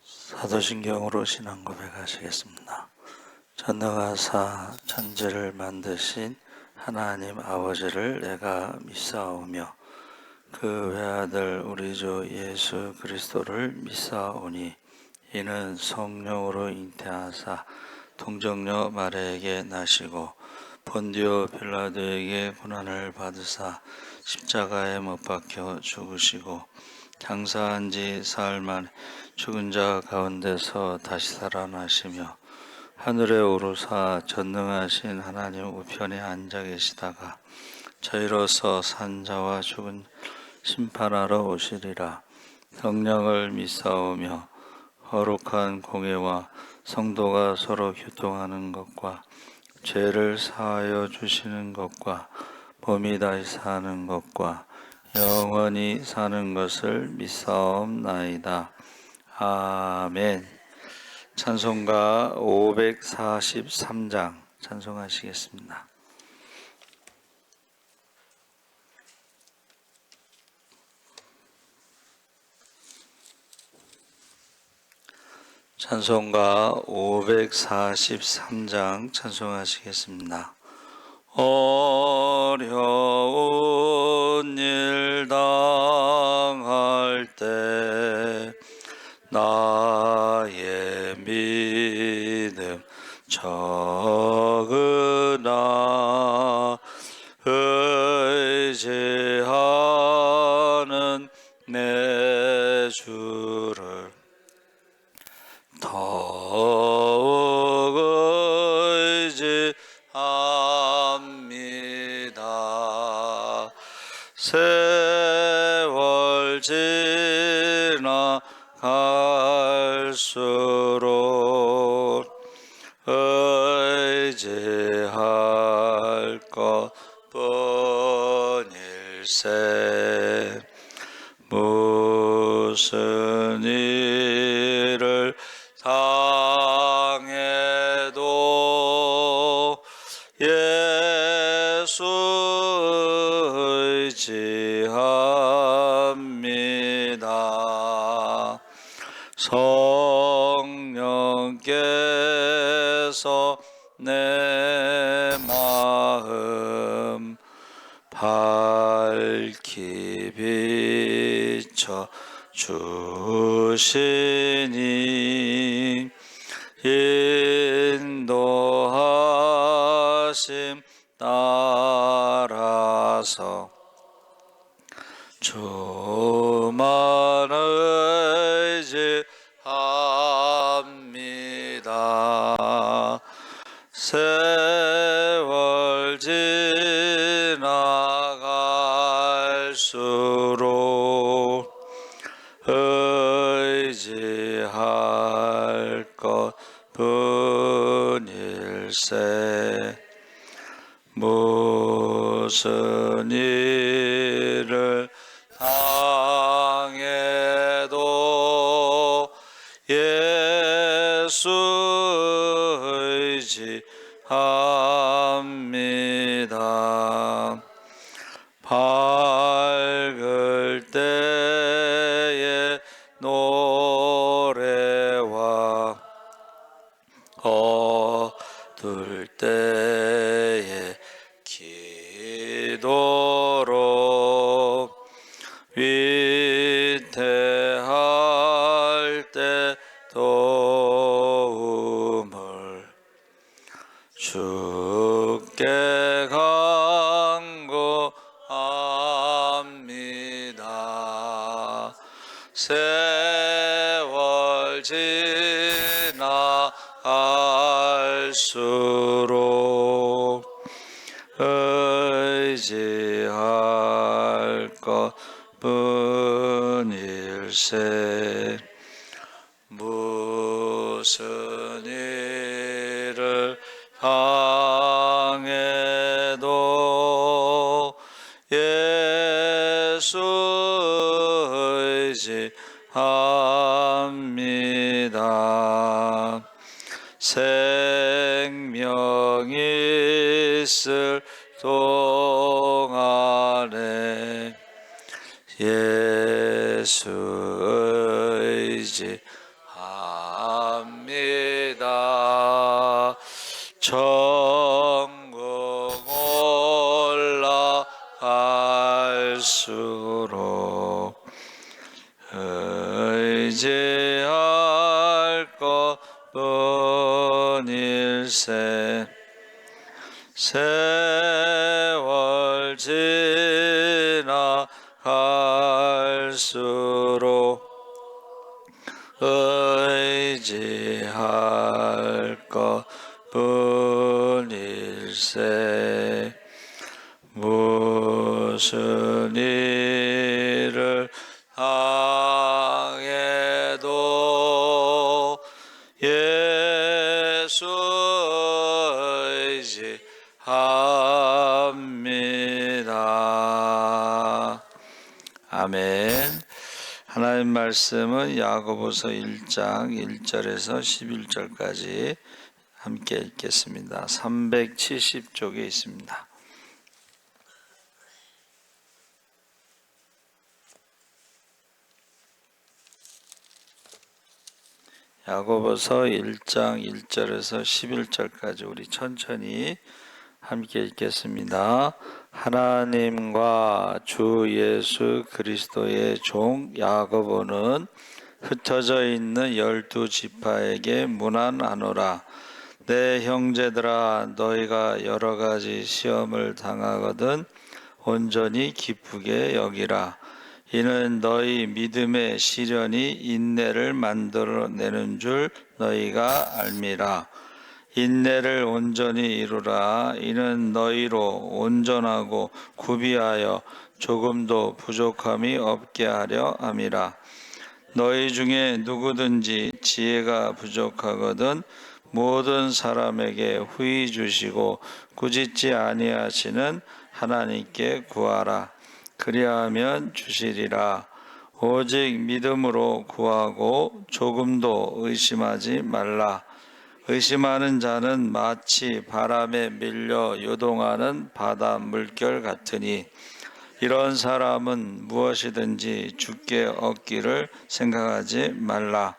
사도신경으로 신앙 고백하시겠습니다. 전능하사 천지를 만드신 하나님 아버지를 내가 믿사오며 그 외아들 우리 주 예수 그리스도를 믿사오니 이는 성령으로 잉태하사 동정녀 마리아에게 나시고 본디오 빌라도에게 고난을 받으사 십자가에 못 박혀 죽으시고 장사한 지 사흘 만에 죽은 자 가운데서 다시 살아나시며 하늘에 오르사 전능하신 하나님 우편에 앉아 계시다가 저희로서 산 자와 죽은 심판하러 오시리라. 성령을 믿사오며 거룩한 공예와 성도가 서로 교통하는 것과 죄를 사하여 주시는 것과 몸이 다시 사는 것과 영원히 사는 것을 믿사옵나이다. 아멘. 찬송가 543장 찬송하시겠습니다. 찬송가 543장 찬송하시겠습니다. 어려운 일 당할 때 나의 믿음 적으나 의지하는 내 주를 더욱 의지합니다. 세월 지나갈수록 의지할 것뿐일세. 무슨 일을 당해도 예수 의지합니다. 성령께서 내 마음 밝히 비춰 주시니 인도하심 따라서 주만 의지합니다. 세월 지나갈수록 의지할 것뿐일세. 무슨 일을 당해도 예수 의지합니다. 밝을 때의 노래와 어두울 때의 기도로 위태할 때 도움을 주께 간구합니다. 세월 지나갈수록 의지할 것뿐일세. 무슨 일을 당해도 예수 의지합니다. 생명이 있을 동안에 예수 의지합니다. 의지할 것뿐일세. 세월 지나갈수록 의지할 것뿐일세. 무슨 일을 당해도 예수 의지합니다. 아멘. 하나님 말씀은 야고보서 1장 1절에서 11절까지 함께 읽겠습니다. 370쪽에 있습니다. 야고보서 1장 1절에서 11절까지 우리 천천히 함께 읽겠습니다. 하나님과 주 예수 그리스도의 종 야고보는 흩어져 있는 12지파에게 문안하노라. 내 형제들아, 너희가 여러 가지 시험을 당하거든 온전히 기쁘게 여기라. 이는 너희 믿음의 시련이 인내를 만들어내는 줄 너희가 알미라. 인내를 온전히 이루라. 이는 너희로 온전하고 구비하여 조금도 부족함이 없게 하려 함이라. 너희 중에 누구든지 지혜가 부족하거든 모든 사람에게 후히 주시고 꾸짖지 아니하시는 하나님께 구하라. 그리하면 주시리라. 오직 믿음으로 구하고 조금도 의심하지 말라. 의심하는 자는 마치 바람에 밀려 요동하는 바다 물결 같으니 이런 사람은 무엇이든지 주께 얻기를 생각하지 말라.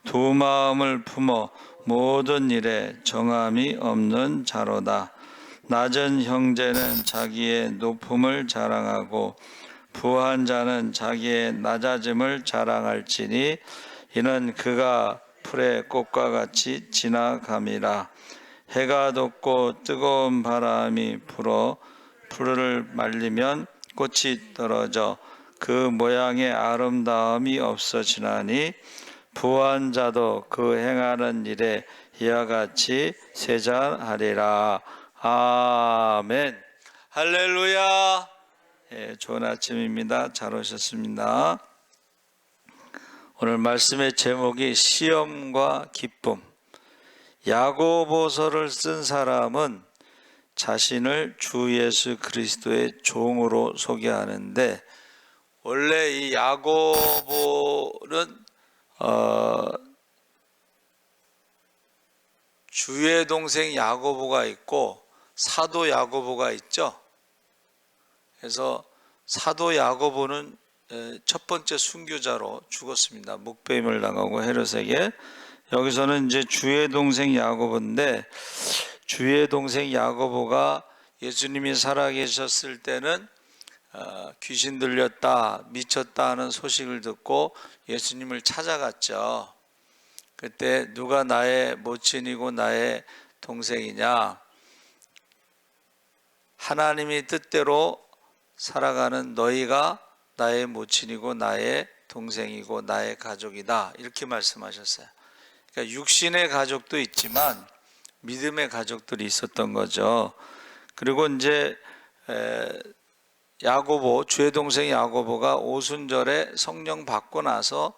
두 마음을 품어 모든 일에 정함이 없는 자로다. 낮은 형제는 자기의 높음을 자랑하고 부한 자는 자기의 낮아짐을 자랑할지니 이는 그가 풀의 꽃과 같이 지나감이라. 해가 돋고 뜨거운 바람이 불어 풀을 말리면 꽃이 떨어져 그 모양의 아름다움이 없어지나니 부한 자도 그 행하는 일에 이와 같이 세잔하리라. 아멘. 할렐루야. 좋은 아침입니다. 잘 오셨습니다. 오늘 말씀의 제목이 시험과 기쁨. 야고보서를 쓴 사람은 자신을 주 예수 그리스도의 종으로 소개하는데, 원래 이 야고보는 주의 동생 야고보가 있고 사도 야고보가 있죠. 그래서 사도 야고보는 첫 번째 순교자로 죽었습니다. 묵배임을 당하고 헤롯에게. 여기서는 이제 주의 동생 야고보인데, 주의 동생 야고보가 예수님이 살아계셨을 때는 귀신 들렸다, 미쳤다 하는 소식을 듣고 예수님을 찾아갔죠. 그때 누가 나의 모친이고 나의 동생이냐? 하나님이 뜻대로 살아가는 너희가 나의 모친이고 나의 동생이고 나의 가족이다, 이렇게 말씀하셨어요. 그러니까 육신의 가족도 있지만 믿음의 가족들이 있었던 거죠. 그리고 이제 야고보, 주의 동생 야고보가 오순절에 성령 받고 나서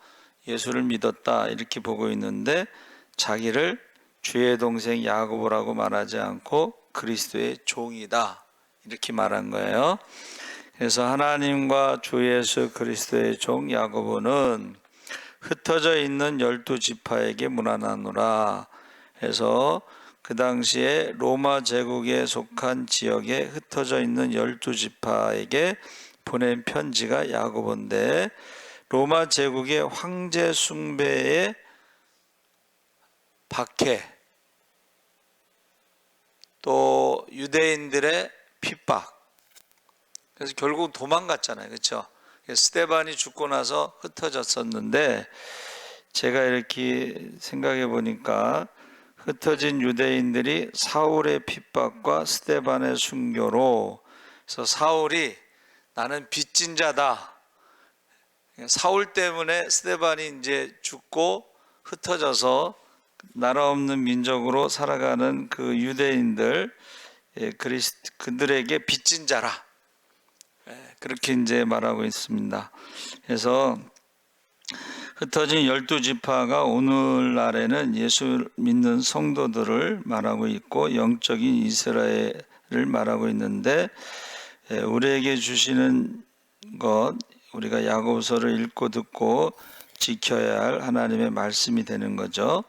예수를 믿었다, 이렇게 보고 있는데 자기를 주의 동생 야고보라고 말하지 않고 그리스도의 종이다, 이렇게 말한 거예요. 그래서 하나님과 주 예수 그리스도의 종 야고보는 흩어져 있는 12지파에게 문안하노라 해서 그 당시에 로마 제국에 속한 지역에 흩어져 있는 12지파에게 보낸 편지가 야고보인데, 로마 제국의 황제 숭배에 박해, 또 유대인들의 핍박, 그래서 결국 도망갔잖아요. 그렇죠? 스데반이 죽고 나서 흩어졌었는데, 제가 이렇게 생각해 보니까 흩어진 유대인들이 사울의 핍박과 스데반의 순교로, 그래서 사울이 나는 빚진 자다, 사울 때문에 스데반이 이제 죽고 흩어져서 나라 없는 민족으로 살아가는 그 유대인들, 그들에게 빚진 자라, 그렇게 이제 말하고 있습니다. 그래서 흩어진 12지파가 오늘날에는 예수 믿는 성도들을 말하고 있고 영적인 이스라엘을 말하고 있는데, 우리에게 주시는 것, 우리가 야고보서를 읽고 듣고 지켜야 할 하나님의 말씀이 되는 거죠.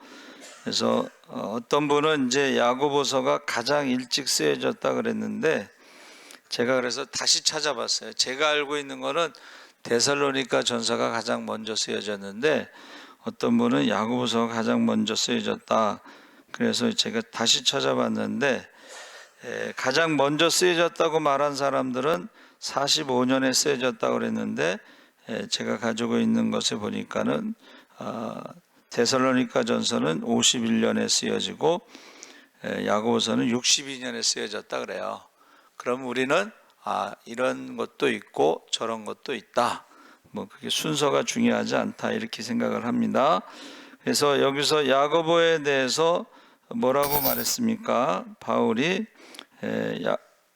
그래서 어떤 분은 이제 야고보서가 가장 일찍 쓰여졌다 그랬는데, 제가 그래서 다시 찾아봤어요. 제가 알고 있는 거는 데살로니가 전서가 가장 먼저 쓰여졌는데, 어떤 분은 야고보서가 가장 먼저 쓰여졌다. 그래서 제가 다시 찾아봤는데, 가장 먼저 쓰여졌다고 말한 사람들은 45년에 쓰여졌다고 그랬는데, 제가 가지고 있는 것에 보니까는 데살로니가 전서는 51년에 쓰여지고 야고보서는 62년에 쓰여졌다 그래요. 그럼 우리는 이런 것도 있고 저런 것도 있다, 뭐 그게 순서가 중요하지 않다, 이렇게 생각을 합니다. 그래서 여기서 야고보에 대해서 뭐라고 말했습니까? 바울이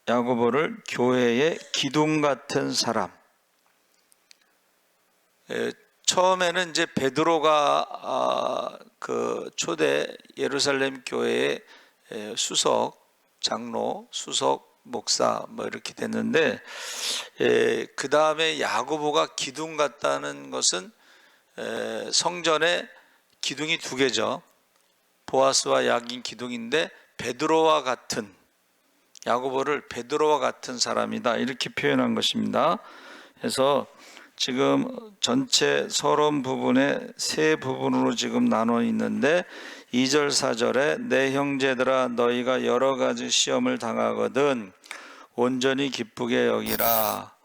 야고보를 교회의 기둥 같은 사람. 처음에는 이제 베드로가 그 초대 예루살렘 교회의 수석 장로, 수석 목사 뭐 이렇게 됐는데, 그 다음에 야고보가 기둥 같다는 것은 성전에 기둥이 두 개죠. 보아스와 야긴 기둥인데, 베드로와 같은, 야고보를 베드로와 같은 사람이다, 이렇게 표현한 것입니다. 그래서 지금 전체 서론 부분에 세 부분으로 지금 나눠 있는데, 2절 4절에 내 형제들아 너희가 여러 가지 시험을 당하거든 온전히 기쁘게 여기라.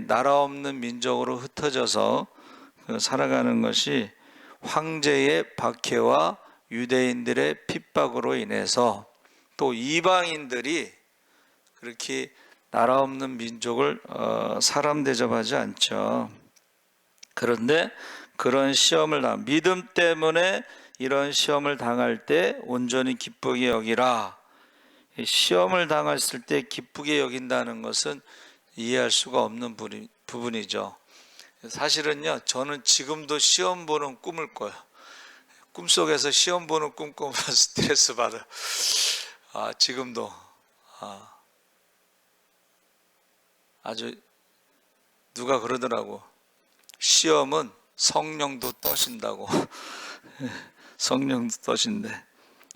나라 없는 민족으로 흩어져서 살아가는 것이 황제의 박해와 유대인들의 핍박으로 인해서, 또 이방인들이 그렇게 나라 없는 민족을 사람 대접하지 않죠. 그런데 그런 시험을 믿음 때문에 이런 시험을 당할 때 온전히 기쁘게 여기라. 시험을 당했을 때 기쁘게 여긴다는 것은 이해할 수가 없는 부분이죠. 사실은요, 저는 지금도 시험 보는 꿈을 꿔요. 꿈속에서 시험 보는 꿈 꾸면 스트레스 받아. 지금도 아주 누가 그러더라고. 시험은 성령도 떠신다고. 성령도 떠신대.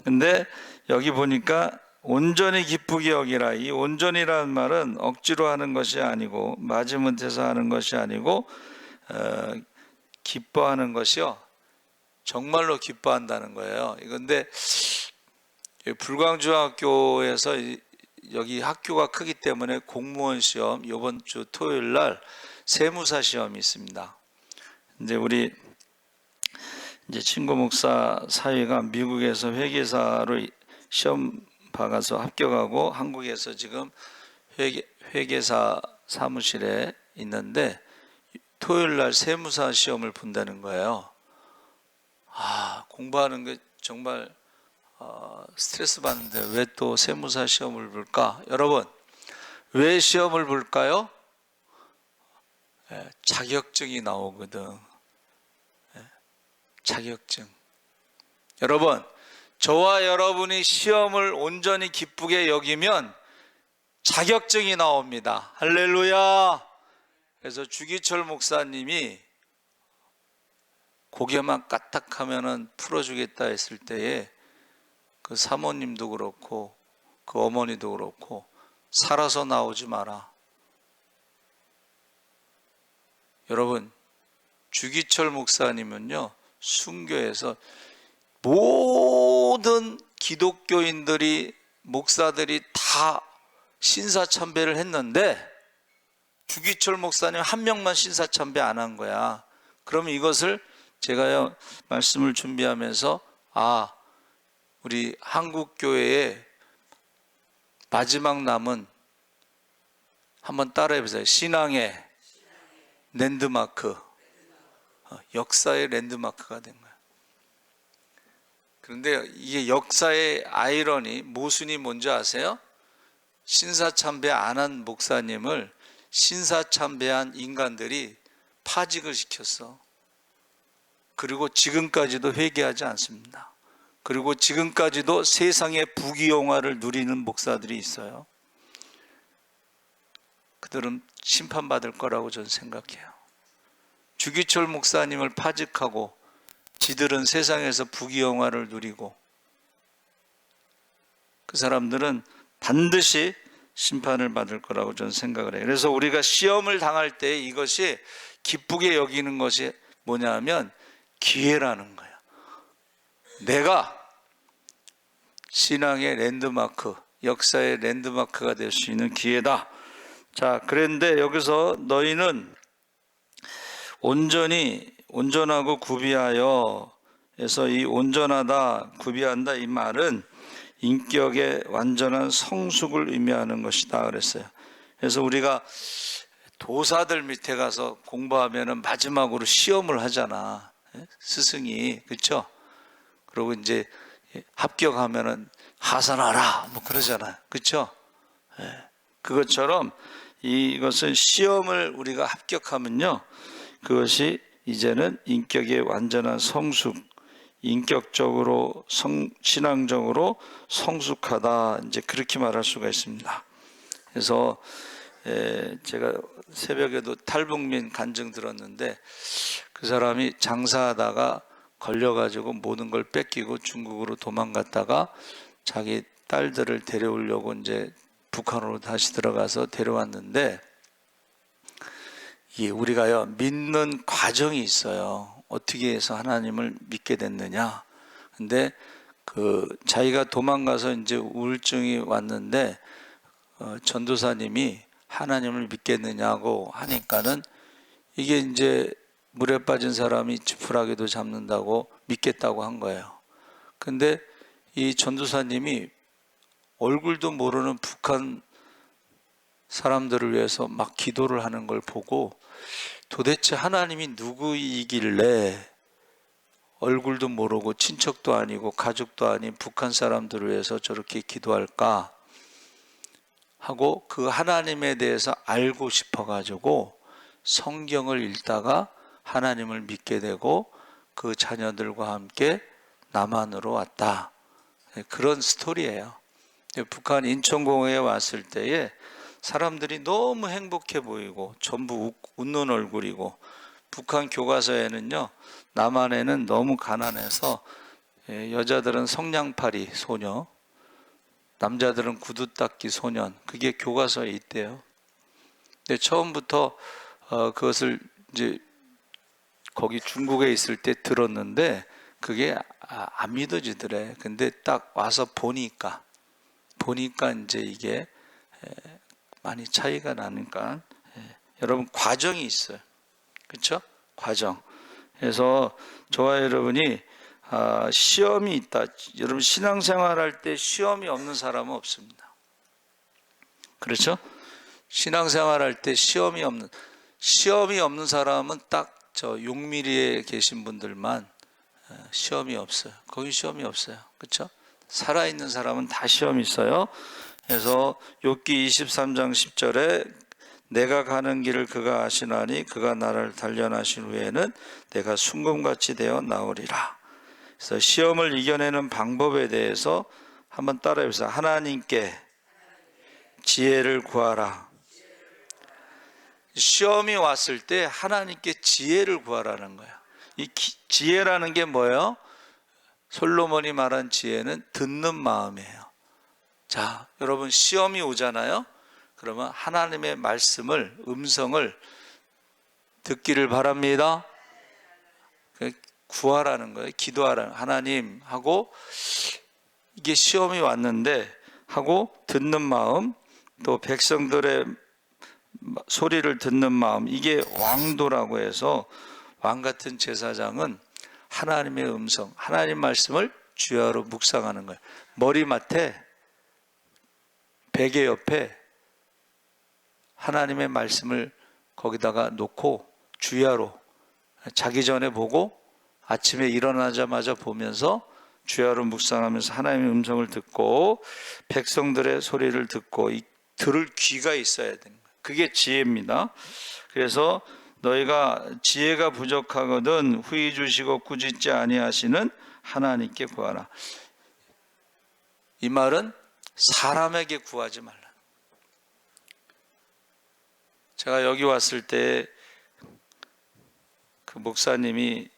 근데 여기 보니까 온전히 기쁘게 여기라. 이 온전이라는 말은 억지로 하는 것이 아니고, 마지못해서 하는 것이 아니고, 기뻐하는 것이요, 정말로 기뻐한다는 거예요. 그런데 불광중학교에서 여기 학교가 크기 때문에 공무원 시험, 이번 주 토요일 날 세무사 시험이 있습니다. 이제 우리 친구 목사 사위가 미국에서 회계사로 시험 봐가서 합격하고 한국에서 지금 회계사 사무실에 있는데, 토요일 날 세무사 시험을 본다는 거예요. 공부하는 게 정말 스트레스 받는데 왜 또 세무사 시험을 볼까? 여러분, 왜 시험을 볼까요? 자격증이 나오거든. 자격증. 여러분, 저와 여러분이 시험을 온전히 기쁘게 여기면 자격증이 나옵니다. 할렐루야. 그래서 주기철 목사님이 고개만 까딱하면은 풀어주겠다 했을 때에 그 사모님도 그렇고 그 어머니도 그렇고 살아서 나오지 마라. 여러분, 주기철 목사님은요, 순교에서 모든 기독교인들이, 목사들이 다 신사참배를 했는데 주기철 목사님 한 명만 신사참배 안 한 거야. 그러면 이것을 제가요 말씀을 준비하면서 우리 한국 교회의 마지막 남은 한번 따라해보세요. 신앙의 랜드마크, 역사의 랜드마크가 된 거예요. 그런데 이게 역사의 아이러니, 모순이 뭔지 아세요? 신사참배 안 한 목사님을 신사참배한 인간들이 파직을 시켰어. 그리고 지금까지도 회개하지 않습니다. 그리고 지금까지도 세상의 부귀영화를 누리는 목사들이 있어요. 그들은 심판받을 거라고 저는 생각해요. 주기철 목사님을 파직하고 지들은 세상에서 부귀영화를 누리고 그 사람들은 반드시 심판을 받을 거라고 저는 생각을 해요. 그래서 우리가 시험을 당할 때 이것이 기쁘게 여기는 것이 뭐냐면 기회라는 거예요. 내가 신앙의 랜드마크, 역사의 랜드마크가 될 수 있는 기회다. 자, 그런데 여기서 너희는 온전하고 구비하여 해서 이 온전하다, 구비한다 이 말은 인격의 완전한 성숙을 의미하는 것이다 그랬어요. 그래서 우리가 도사들 밑에 가서 공부하면은 마지막으로 시험을 하잖아. 스승이, 그렇죠? 그리고 이제 합격하면은 하산하라 뭐 그러잖아요. 그렇죠? 그것처럼 이것은 시험을 우리가 합격하면요, 그것이 이제는 인격의 완전한 성숙, 인격적으로 신앙적으로 성숙하다, 이제 그렇게 말할 수가 있습니다. 그래서 제가 새벽에도 탈북민 간증 들었는데 그 사람이 장사하다가 걸려가지고 모든 걸 뺏기고 중국으로 도망갔다가 자기 딸들을 데려오려고 이제 북한으로 다시 들어가서 데려왔는데, 우리가요 믿는 과정이 있어요. 어떻게 해서 하나님을 믿게 됐느냐. 근데 자기가 도망가서 이제 우울증이 왔는데 전도사님이 하나님을 믿겠느냐고 하니까는 이게 이제 물에 빠진 사람이 지푸라기도 잡는다고 믿겠다고 한 거예요. 근데 이 전도사님이 얼굴도 모르는 북한 사람들을 위해서 막 기도를 하는 걸 보고 도대체 하나님이 누구이길래 얼굴도 모르고 친척도 아니고 가족도 아닌 북한 사람들을 위해서 저렇게 기도할까 하고 그 하나님에 대해서 알고 싶어가지고 성경을 읽다가 하나님을 믿게 되고 그 자녀들과 함께 남한으로 왔다. 그런 스토리예요. 북한 인천공항에 왔을 때에 사람들이 너무 행복해 보이고 전부 웃는 얼굴이고, 북한 교과서에는요 남한에는 너무 가난해서 여자들은 성냥팔이 소녀, 남자들은 구두 닦기 소년, 그게 교과서에 있대요. 근데 처음부터 그것을 이제 거기 중국에 있을 때 들었는데 그게 안 믿어지더래. 근데 딱 와서 보니까 이제 이게 많이 차이가 나니까, 여러분 과정이 있어요. 그렇죠? 과정. 그래서 저와 여러분이 시험이 있다. 여러분 신앙생활 할 때 시험이 없는 사람은 없습니다. 그렇죠? 신앙생활 할 때 시험이 없는 사람은 딱 저 용미리에 계신 분들만 시험이 없어요. 거기 시험이 없어요. 그렇죠? 살아있는 사람은 다 시험이 있어요. 그래서 욥기 23장 10절에 내가 가는 길을 그가 아시나니 그가 나를 단련하신 후에는 내가 순금같이 되어 나오리라. 그래서 시험을 이겨내는 방법에 대해서 한번 따라해보세요. 하나님께 지혜를 구하라. 시험이 왔을 때 하나님께 지혜를 구하라는 거야. 이 지혜라는 게 뭐예요? 솔로몬이 말한 지혜는 듣는 마음이에요. 자, 여러분 시험이 오잖아요. 그러면 하나님의 말씀을, 음성을 듣기를 바랍니다. 구하라는 거예요. 기도하라는, 하나님 하고, 이게 시험이 왔는데 하고 듣는 마음, 또 백성들의 소리를 듣는 마음, 이게 왕도라고 해서 왕 같은 제사장은 하나님의 음성, 하나님 말씀을 주야로 묵상하는 거예요. 머리맡에 베개 옆에 하나님의 말씀을 거기다가 놓고 주야로 자기 전에 보고 아침에 일어나자마자 보면서 주야로 묵상하면서 하나님의 음성을 듣고 백성들의 소리를 듣고 들을 귀가 있어야 되는 거예요. 그게 지혜입니다. 그래서 너희가 지혜가 부족하거든 후히 주시고 꾸짖지 아니하시는 하나님께 구하라. 이 말은 사람에게 구하지 말라. 제가 여기 왔을 때 그 목사님이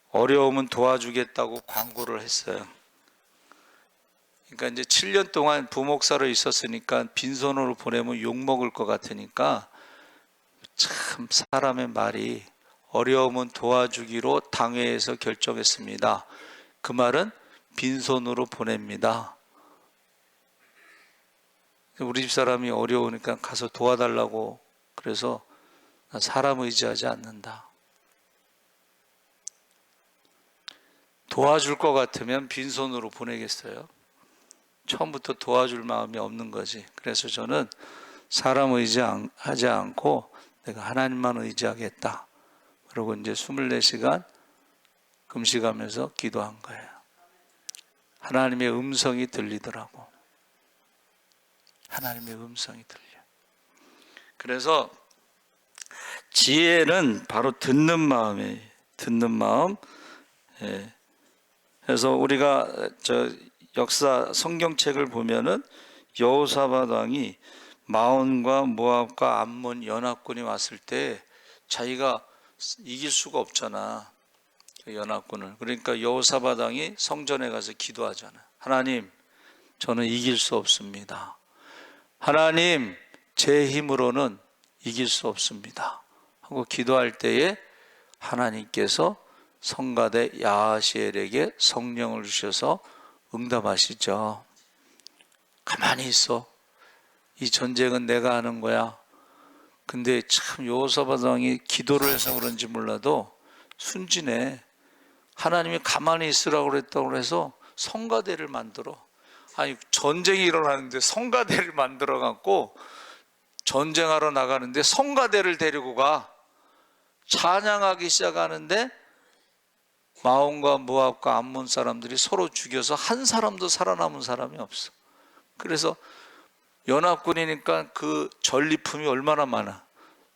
어려우면 도와주겠다고 광고를 했어요. 그러니까 이제 7년 동안 부목사로 있었으니까 빈손으로 보내면 욕먹을 것 같으니까 참 사람의 말이 어려우면 도와주기로 당회에서 결정했습니다. 그 말은 빈손으로 보냅니다. 우리 집 사람이 어려우니까 가서 도와달라고 그래서 나 사람 의지하지 않는다. 도와줄 것 같으면 빈손으로 보내겠어요? 처음부터 도와줄 마음이 없는 거지. 그래서 저는 사람 의지하지 않고 내가 하나님만 의지하겠다. 그리고 이제 24시간 금식하면서 기도한 거예요. 하나님의 음성이 들리더라고. 하나님의 음성이 들려. 그래서 지혜는 바로 듣는 마음이에요. 듣는 마음. 예. 그래서 우리가 역사 성경책을 보면은 여호사밧 왕이 마온과 모압과 암몬 연합군이 왔을 때 자기가 이길 수가 없잖아. 그 연합군을. 그러니까 여호사밧 왕이 성전에 가서 기도하잖아. 하나님, 저는 이길 수 없습니다. 하나님, 제 힘으로는 이길 수 없습니다. 하고 기도할 때에 하나님께서 성가대 야하시엘에게 성령을 주셔서 응답하시죠. 가만히 있어. 이 전쟁은 내가 하는 거야. 근데 참 여호사밧 왕이 기도를 해서 그런지 몰라도 순진해. 하나님이 가만히 있으라고 그랬다고 해서 성가대를 만들어. 아니 전쟁이 일어나는데 성가대를 만들어 갖고 전쟁하러 나가는데 성가대를 데리고 가. 찬양하기 시작하는데 마온과 모압과 암몬 사람들이 서로 죽여서 한 사람도 살아남은 사람이 없어. 그래서 연합군이니까 그 전리품이 얼마나 많아.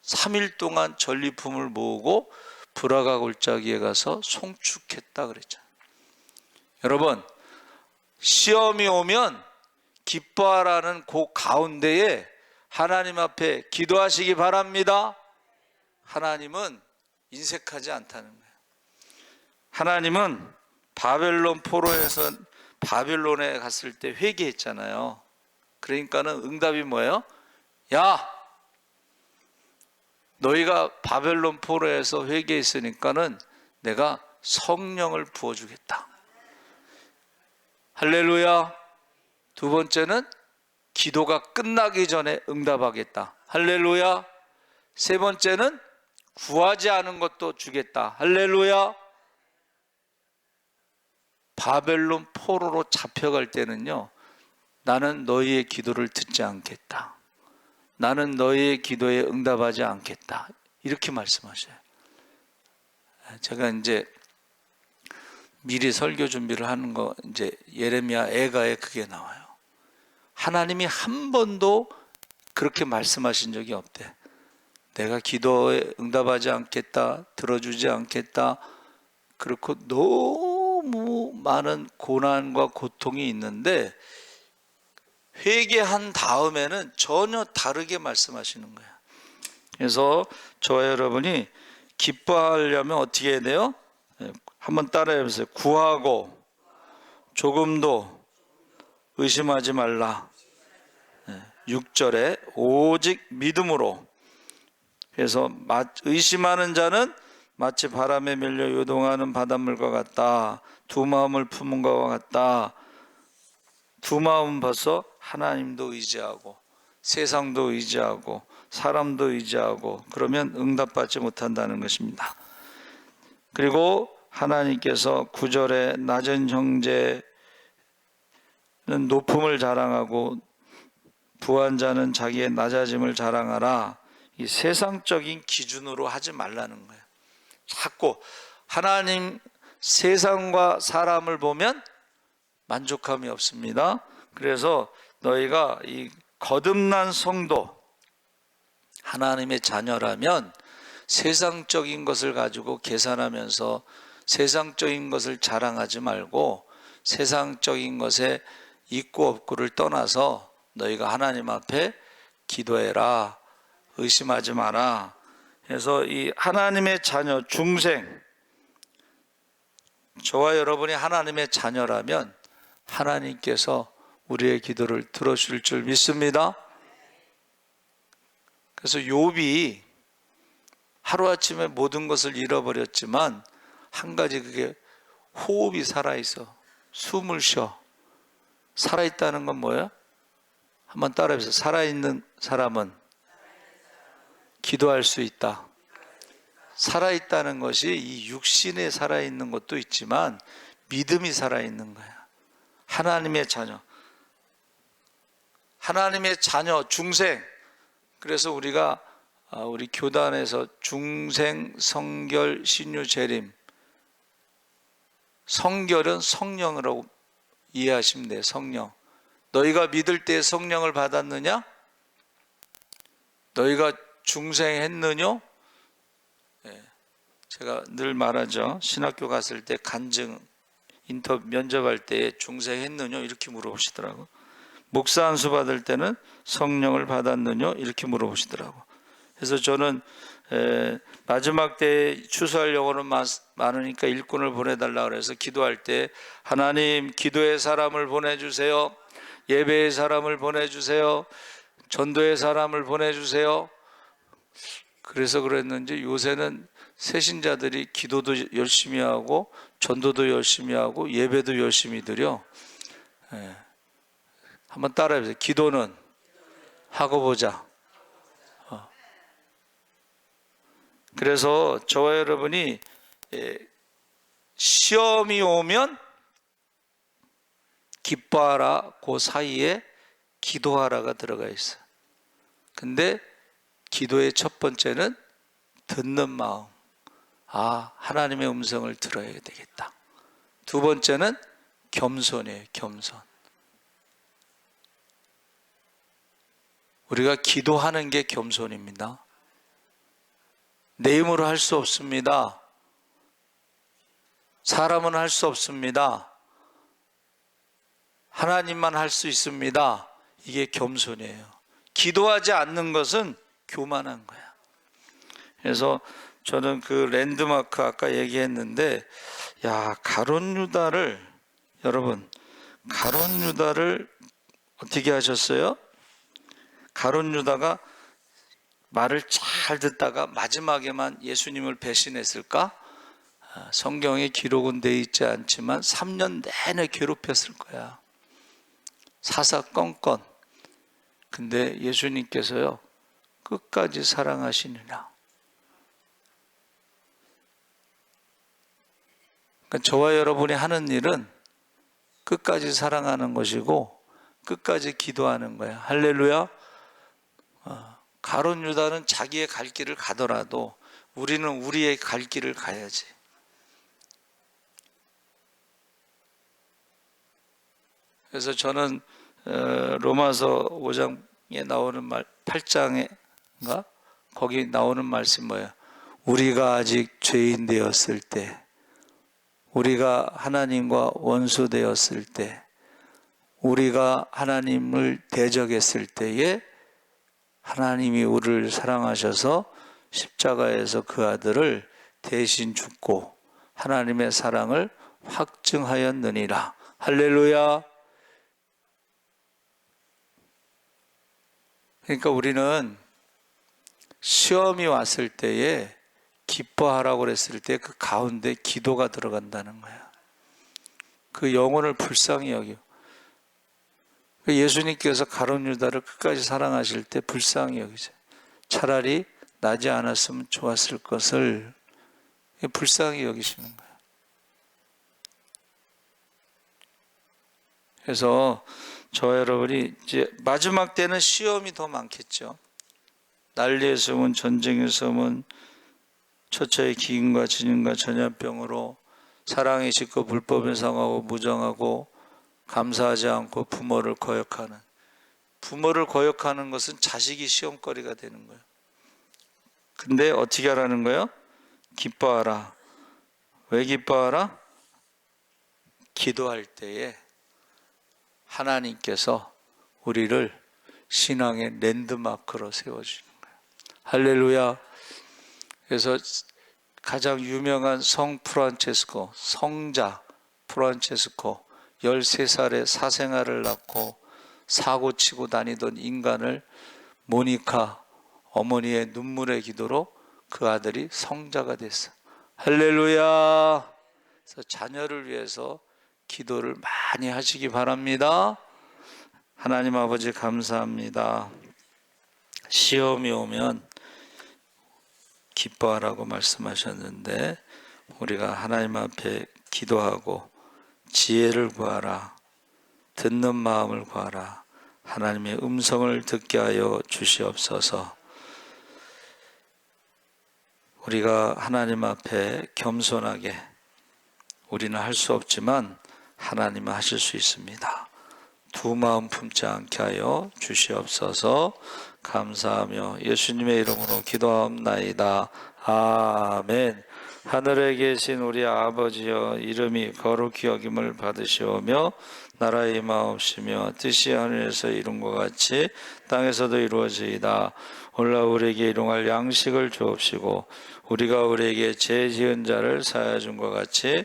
3일 동안 전리품을 모으고 브라가 골짜기에 가서 송축했다 그랬잖아요. 여러분, 시험이 오면 기뻐하라는 그 가운데에 하나님 앞에 기도하시기 바랍니다. 하나님은 인색하지 않다는 거예요. 하나님은 바벨론 포로에서 바벨론에 갔을 때 회개했잖아요. 그러니까는 응답이 뭐예요? 야, 너희가 바벨론 포로에서 회개했으니까는 내가 성령을 부어주겠다. 할렐루야. 두 번째는 기도가 끝나기 전에 응답하겠다. 할렐루야. 세 번째는 구하지 않은 것도 주겠다. 할렐루야. 바벨론 포로로 잡혀갈 때는요, 나는 너희의 기도를 듣지 않겠다. 나는 너희의 기도에 응답하지 않겠다. 이렇게 말씀하셔요. 제가 이제 미리 설교 준비를 하는 거, 이제 예레미야 애가에 그게 나와요. 하나님이 한 번도 그렇게 말씀하신 적이 없대. 내가 기도에 응답하지 않겠다, 들어주지 않겠다. 그렇고 너무 많은 고난과 고통이 있는데 회개한 다음에는 전혀 다르게 말씀하시는 거예요. 그래서 저와 여러분이 기뻐하려면 어떻게 해야 돼요? 한번 따라해 보세요. 구하고 조금도 의심하지 말라. 6절에 오직 믿음으로. 그래서 의심하는 자는 마치 바람에 밀려 요동하는 바닷물과 같다. 두 마음을 품은 것과 같다. 두 마음은 벌써 하나님도 의지하고 세상도 의지하고 사람도 의지하고 그러면 응답받지 못한다는 것입니다. 그리고 하나님께서 9절에 낮은 형제는 높음을 자랑하고 부한 자는 자기의 낮아짐을 자랑하라. 이 세상적인 기준으로 하지 말라는 거예요. 자꾸 하나님 세상과 사람을 보면 만족함이 없습니다. 그래서 너희가 이 거듭난 성도, 하나님의 자녀라면 세상적인 것을 가지고 계산하면서 세상적인 것을 자랑하지 말고 세상적인 것에 있고 없고를 떠나서 너희가 하나님 앞에 기도해라. 의심하지 마라. 그래서 이 하나님의 자녀, 중생, 저와 여러분이 하나님의 자녀라면 하나님께서 우리의 기도를 들어줄 줄 믿습니다. 그래서 욥이 하루아침에 모든 것을 잃어버렸지만 한 가지, 그게 호흡이 살아있어. 숨을 쉬어. 살아있다는 건 뭐예요? 한번 따라해보세요. 살아있는 사람은 기도할 수 있다. 살아있다는 것이 이 육신에 살아있는 것도 있지만 믿음이 살아있는 거야. 하나님의 자녀, 하나님의 자녀, 중생. 그래서 우리가 우리 교단에서 중생, 성결, 신유, 재림, 성결은 성령이라고 이해하시면 돼요. 성령. 너희가 믿을 때 성령을 받았느냐? 너희가 중생했느냐? 제가 늘 말하죠. 신학교 갔을 때 간증 인터뷰 면접할 때 중생했느냐 이렇게 물어보시더라고. 목사 안수 받을 때는 성령을 받았느냐 이렇게 물어보시더라고. 그래서 저는 마지막 때 추수할 영혼은 많으니까 일꾼을 보내달라 그래서 기도할 때 하나님 기도의 사람을 보내주세요. 예배의 사람을 보내주세요. 전도의 사람을 보내주세요. 그래서 그랬는지 요새는 새신자들이 기도도 열심히 하고 전도도 열심히 하고 예배도 열심히 드려. 한번 따라해보세요. 기도는 하고 보자. 그래서 저와 여러분이 시험이 오면 기뻐하라, 그 사이에 기도하라가 들어가 있어요. 근데 기도의 첫 번째는 듣는 마음. 하나님의 음성을 들어야 되겠다. 두 번째는 겸손이에요. 겸손. 우리가 기도하는 게 겸손입니다. 내 힘으로 할 수 없습니다. 사람은 할 수 없습니다. 하나님만 할 수 있습니다. 이게 겸손이에요. 기도하지 않는 것은 교만한 거야. 그래서 저는 그 랜드마크 아까 얘기했는데, 가룟 유다를, 여러분, 가룟 유다를 어떻게 하셨어요? 가룟 유다가 말을 잘 듣다가 마지막에만 예수님을 배신했을까? 성경에 기록은 되어 있지 않지만 3년 내내 괴롭혔을 거야. 사사건건. 근데 예수님께서요, 끝까지 사랑하시느냐. 그러니까 저와 여러분이 하는 일은 끝까지 사랑하는 것이고 끝까지 기도하는 거야. 할렐루야. 가룟 유다는 자기의 갈 길을 가더라도 우리는 우리의 갈 길을 가야지. 그래서 저는 로마서 5장에 나오는 말, 8장인가? 거기 나오는 말씀 뭐예요? 우리가 아직 죄인 되었을 때, 우리가 하나님과 원수 되었을 때, 우리가 하나님을 대적했을 때에 하나님이 우리를 사랑하셔서 십자가에서 그 아들을 대신 죽고 하나님의 사랑을 확증하였느니라. 할렐루야. 그러니까 우리는 시험이 왔을 때에 기뻐하라고 그랬을 때 그 가운데 기도가 들어간다는 거야. 그 영혼을 불쌍히 여겨. 예수님께서 가룟 유다를 끝까지 사랑하실 때 불쌍히 여기세요. 차라리 나지 않았으면 좋았을 것을 불쌍히 여기시는 거예요. 그래서 저 여러분이 이제 마지막 때는 시험이 더 많겠죠. 난리의 소문, 전쟁의 소문, 처처의 기근과 진인과 전염병으로 사랑이 식고 불법을 상하고 무정하고 감사하지 않고 부모를 거역하는 것은 자식이 시험거리가 되는 거예요. 근데 어떻게 하라는 거예요? 기뻐하라. 왜 기뻐하라? 기도할 때에 하나님께서 우리를 신앙의 랜드마크로 세워주는 거예요. 할렐루야. 그래서 가장 유명한 성자 프란체스코 13살에 사생아를 낳고 사고치고 다니던 인간을 모니카 어머니의 눈물의 기도로 그 아들이 성자가 됐어. 할렐루야. 그래서 자녀를 위해서 기도를 많이 하시기 바랍니다. 하나님 아버지 감사합니다. 시험이 오면 기뻐하라고 말씀하셨는데 우리가 하나님 앞에 기도하고 지혜를 구하라, 듣는 마음을 구하라, 하나님의 음성을 듣게 하여 주시옵소서. 우리가 하나님 앞에 겸손하게, 우리는 할 수 없지만 하나님은 하실 수 있습니다. 두 마음 품지 않게 하여 주시옵소서. 감사하며 예수님의 이름으로 기도하옵나이다. 아멘. 하늘에 계신 우리 아버지여, 이름이 거룩히 여김을 받으시오며 나라의 임하옵시며 뜻이 하늘에서 이룬 것 같이 땅에서도 이루어지이다. 오늘날 우리에게 일용할 양식을 주옵시고 우리가 우리에게 죄 지은 자를 사하여 준 것 같이